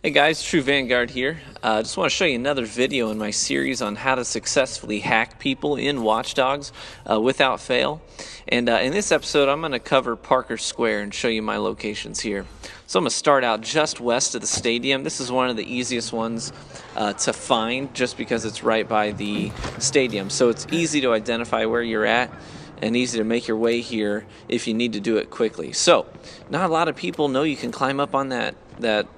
Hey guys, True Vanguard here. I just want to show you another video in my series on how to successfully hack people in Watch Dogs without fail. And in this episode, I'm going to cover Parker Square and show you my locations here. So I'm going to start out just west of the stadium. This is one of the easiest ones to find just because it's right by the stadium. So it's easy to identify where you're at and easy to make your way here if you need to do it quickly. So not a lot of people know you can climb up on that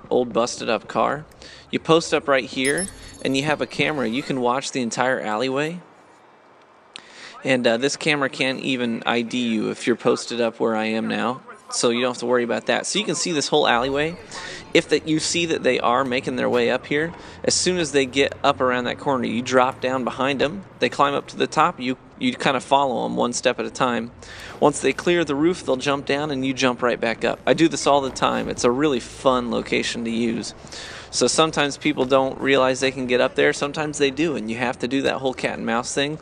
old busted up car. You post up right here and you have a camera. You can watch the entire alleyway, and this camera can't even ID you if you're posted up where I am now, so you don't have to worry about that. So you can see this whole alleyway. If you see that they are making their way up here, as soon as they get up around that corner, you drop down behind them. They climb up to the top. You kind of follow them one step at a time. Once they clear the roof, they'll jump down and you jump right back up. I do this all the time. It's a really fun location to use. So sometimes people don't realize they can get up there. Sometimes they do, and you have to do that whole cat and mouse thing.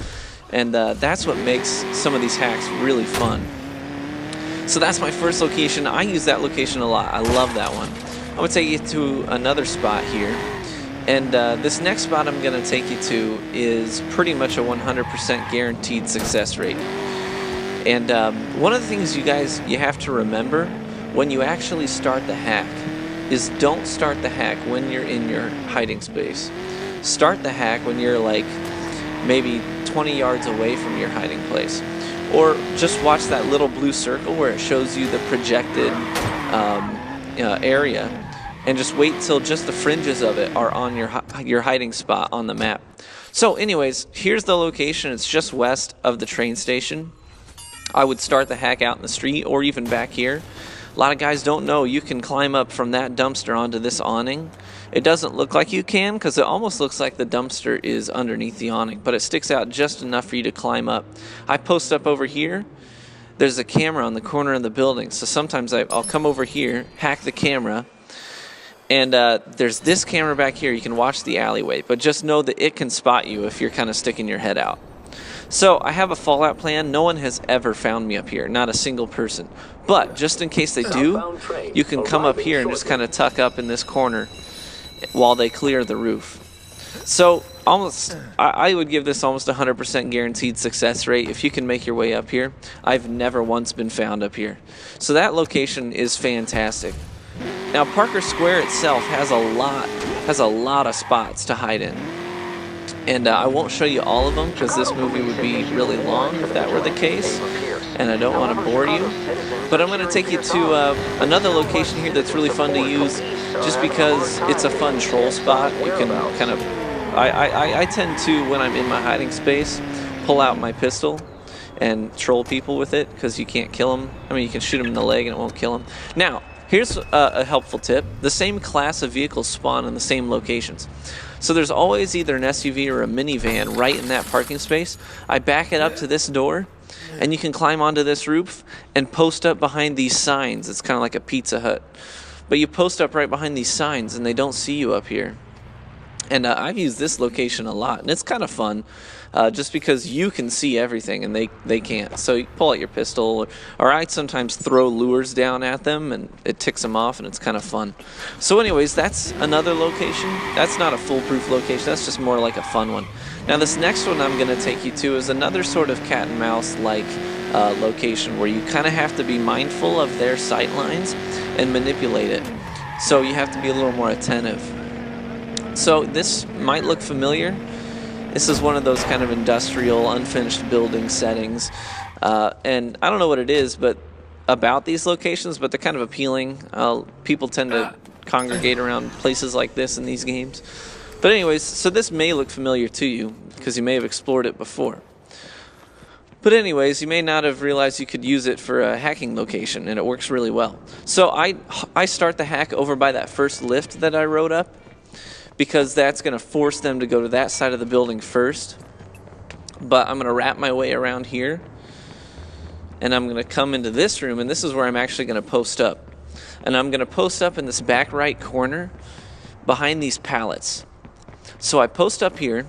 And that's what makes some of these hacks really fun. So that's my first location. I use that location a lot. I love that one. I'm going to take you to another spot here. And this next spot I'm going to take you to is pretty much a 100% guaranteed success rate. And one of the things you have to remember when you actually start the hack is don't start the hack when you're in your hiding space. Start the hack when you're like maybe 20 yards away from your hiding place. Or just watch that little blue circle where it shows you the projected area, and just wait till just the fringes of it are on your hiding spot on the map. So anyways, here's the location. It's just west of the train station. I would start the hack out in the street or even back here. A lot of guys don't know you can climb up from that dumpster onto this awning. It doesn't look like you can because it almost looks like the dumpster is underneath the awning, but it sticks out just enough for you to climb up. I post up over here. There's a camera on the corner of the building, so sometimes I'll come over here, hack the camera, and there's this camera back here. You can watch the alleyway, but just know that it can spot you if you're kind of sticking your head out. So I have a fallout plan. No one has ever found me up here, not a single person. But just in case they do, you can come up here and just kind of tuck up in this corner while they clear the roof. So I would give this almost 100% guaranteed success rate if you can make your way up here. I've never once been found up here. So that location is fantastic. Now Parker Square itself has a lot of spots to hide in. And I won't show you all of them because this movie would be really long if that were the case, and I don't want to bore you. But I'm going to take you to another location here that's really fun to use just because it's a fun troll spot. You can kind of... I tend to, when I'm in my hiding space, pull out my pistol and troll people with it because you can't kill them. I mean, you can shoot them in the leg and it won't kill them. Now, here's a helpful tip. The same class of vehicles spawn in the same locations. So there's always either an SUV or a minivan right in that parking space. I back it up to this door, and you can climb onto this roof and post up behind these signs. It's kind of like a Pizza Hut. But you post up right behind these signs, and they don't see you up here. And I've used this location a lot, and it's kind of fun just because you can see everything and they can't. So you pull out your pistol, or I sometimes throw lures down at them and it ticks them off, and it's kind of fun. So anyways, that's another location. That's not a foolproof location. That's just more like a fun one. Now this next one I'm going to take you to is another sort of cat and mouse like location where you kind of have to be mindful of their sight lines and manipulate it. So you have to be a little more attentive. So this might look familiar. This is one of those kind of industrial, unfinished building settings. And I don't know what it is about these locations, but they're kind of appealing. People tend to congregate around places like this in these games. But anyways, so this may look familiar to you because you may have explored it before. But anyways, you may not have realized you could use it for a hacking location, and it works really well. So I start the hack over by that first lift that I wrote up, because that's going to force them to go to that side of the building first. But I'm going to wrap my way around here, and I'm going to come into this room, and this is where I'm actually going to post up. And I'm going to post up in this back right corner behind these pallets. So I post up here,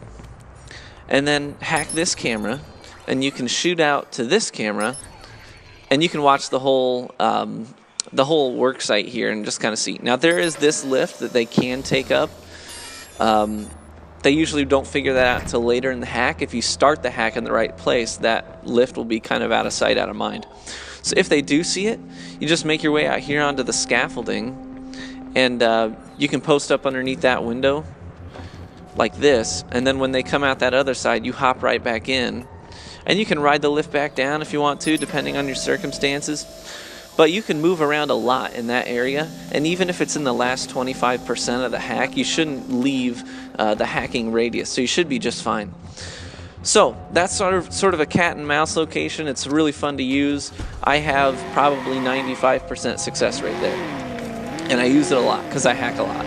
and then hack this camera, and you can shoot out to this camera, and you can watch the whole the whole work site here and just kind of see. Now there is this lift that they can take up. They usually don't figure that out until later in the hack. If you start the hack in the right place, that lift will be kind of out of sight, out of mind. So if they do see it, you just make your way out here onto the scaffolding, and you can post up underneath that window like this, and then when they come out that other side, you hop right back in, and you can ride the lift back down if you want to, depending on your circumstances. But you can move around a lot in that area, and even if it's in the last 25% of the hack, you shouldn't leave the hacking radius, so you should be just fine. So that's sort of a cat and mouse location. It's really fun to use. I have probably 95% success rate there, and I use it a lot because I hack a lot.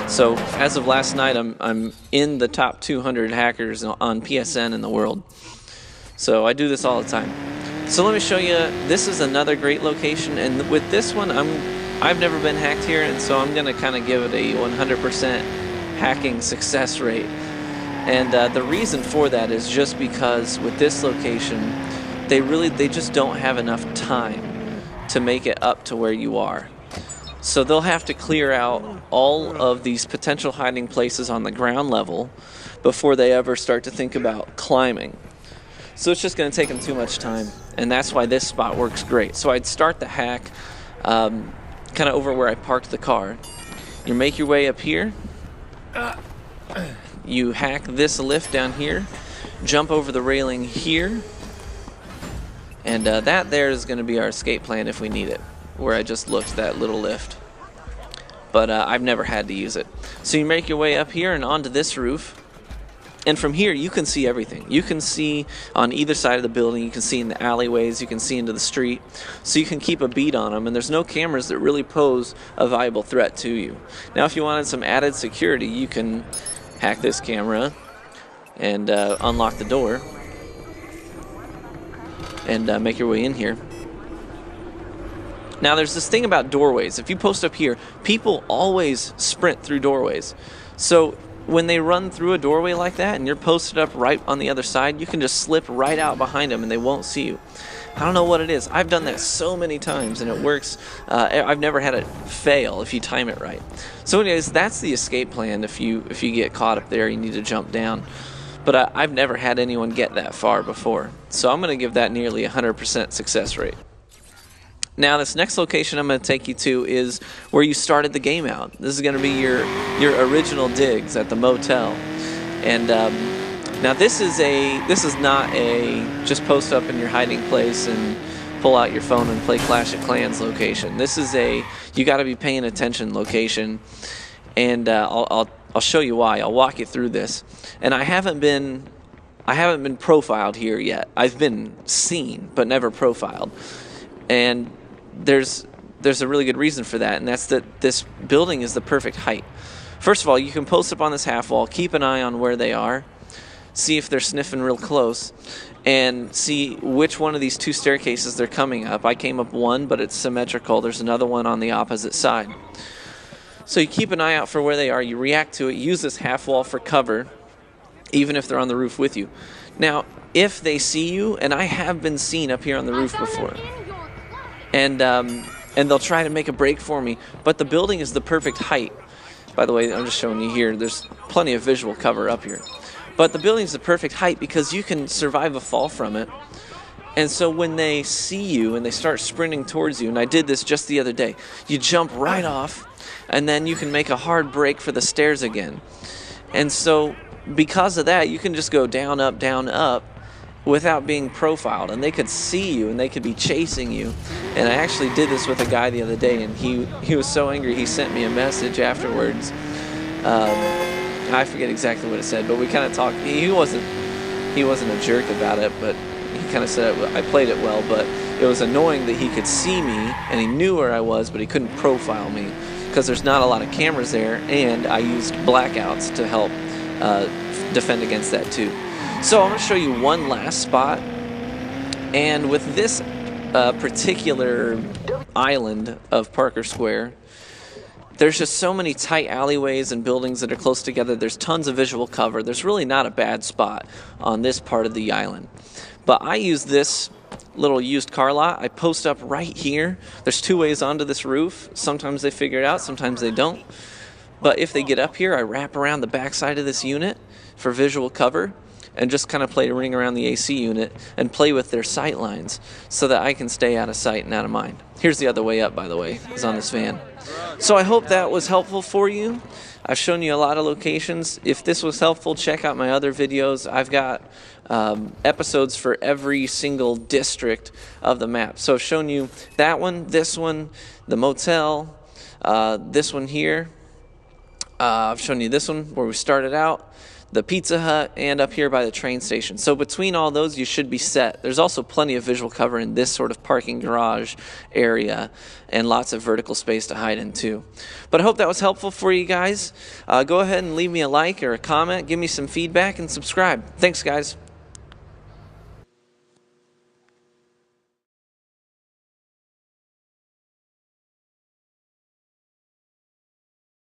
So as of last night, I'm in the top 200 hackers on PSN in the world. So I do this all the time. So let me show you, this is another great location, and with this one, I've never been hacked here, and so I'm going to kind of give it a 100% hacking success rate. And the reason for that is just because with this location, they just don't have enough time to make it up to where you are. So they'll have to clear out all of these potential hiding places on the ground level before they ever start to think about climbing. So it's just going to take them too much time, and that's why this spot works great. So I'd start the hack kind of over where I parked the car. You make your way up here. You hack this lift down here, jump over the railing here, and that there is going to be our escape plan if we need it, where I just looked, that little lift. But I've never had to use it. So you make your way up here and onto this roof. And from here, you can see everything. You can see on either side of the building. You can see in the alleyways. You can see into the street. So you can keep a beat on them. And there's no cameras that really pose a viable threat to you. Now, if you wanted some added security, you can hack this camera and unlock the door and make your way in here. Now, there's this thing about doorways. If you post up here, people always sprint through doorways. So when they run through a doorway like that and you're posted up right on the other side, you can just slip right out behind them and they won't see you. I don't know what it is. I've done that so many times and it works. I've never had it fail if you time it right. So anyways, that's the escape plan. If you get caught up there, you need to jump down. But I've never had anyone get that far before. So I'm going to give that nearly 100% success rate. Now, this next location I'm going to take you to is where you started the game out. This is going to be your original digs at the motel. And now this is not a just post up in your hiding place and pull out your phone and play Clash of Clans location. This is you got to be paying attention location, and I'll show you why. I'll walk you through this. And I haven't been profiled here yet. I've been seen but never profiled, and there's a really good reason for that, and that's that this building is the perfect height. First of all, you can post up on this half wall, keep an eye on where they are, see if they're sniffing real close, and see which one of these two staircases they're coming up. I came up one, but it's symmetrical. There's another one on the opposite side. So you keep an eye out for where they are, you react to it, use this half wall for cover, even if they're on the roof with you. Now, if they see you, and I have been seen up here on the roof before, and they'll try to make a break for me, but the building is the perfect height. By the way, I'm just showing you here, there's plenty of visual cover up here. But the building's the perfect height because you can survive a fall from it. And so when they see you and they start sprinting towards you, and I did this just the other day, you jump right off, and then you can make a hard break for the stairs again. And so because of that, you can just go down, up, without being profiled, and they could see you and they could be chasing you. And I actually did this with a guy the other day, and he was so angry he sent me a message afterwards. I forget exactly what it said, but we kind of talked. He wasn't a jerk about it, but he kind of said I played it well, but it was annoying that he could see me and he knew where I was, but he couldn't profile me because there's not a lot of cameras there, and I used blackouts to help defend against that too. So I'm going to show you one last spot, and with this particular island of Parker Square, there's just so many tight alleyways and buildings that are close together. There's tons of visual cover. There's really not a bad spot on this part of the island. But I use this little used car lot. I post up right here. There's 2 ways onto this roof. Sometimes they figure it out, sometimes they don't. But if they get up here, I wrap around the backside of this unit for visual cover and just kind of play a ring around the AC unit and play with their sight lines so that I can stay out of sight and out of mind. Here's the other way up, by the way, is on this van. So I hope that was helpful for you. I've shown you a lot of locations. If this was helpful, check out my other videos. I've got episodes for every single district of the map. So I've shown you that one, this one, the motel, this one here. I've shown you this one where we started out, the Pizza Hut, and up here by the train station. So between all those, you should be set. There's also plenty of visual cover in this sort of parking garage area and lots of vertical space to hide in too. But I hope that was helpful for you guys. Go ahead and leave me a like or a comment, give me some feedback, and subscribe. Thanks, guys.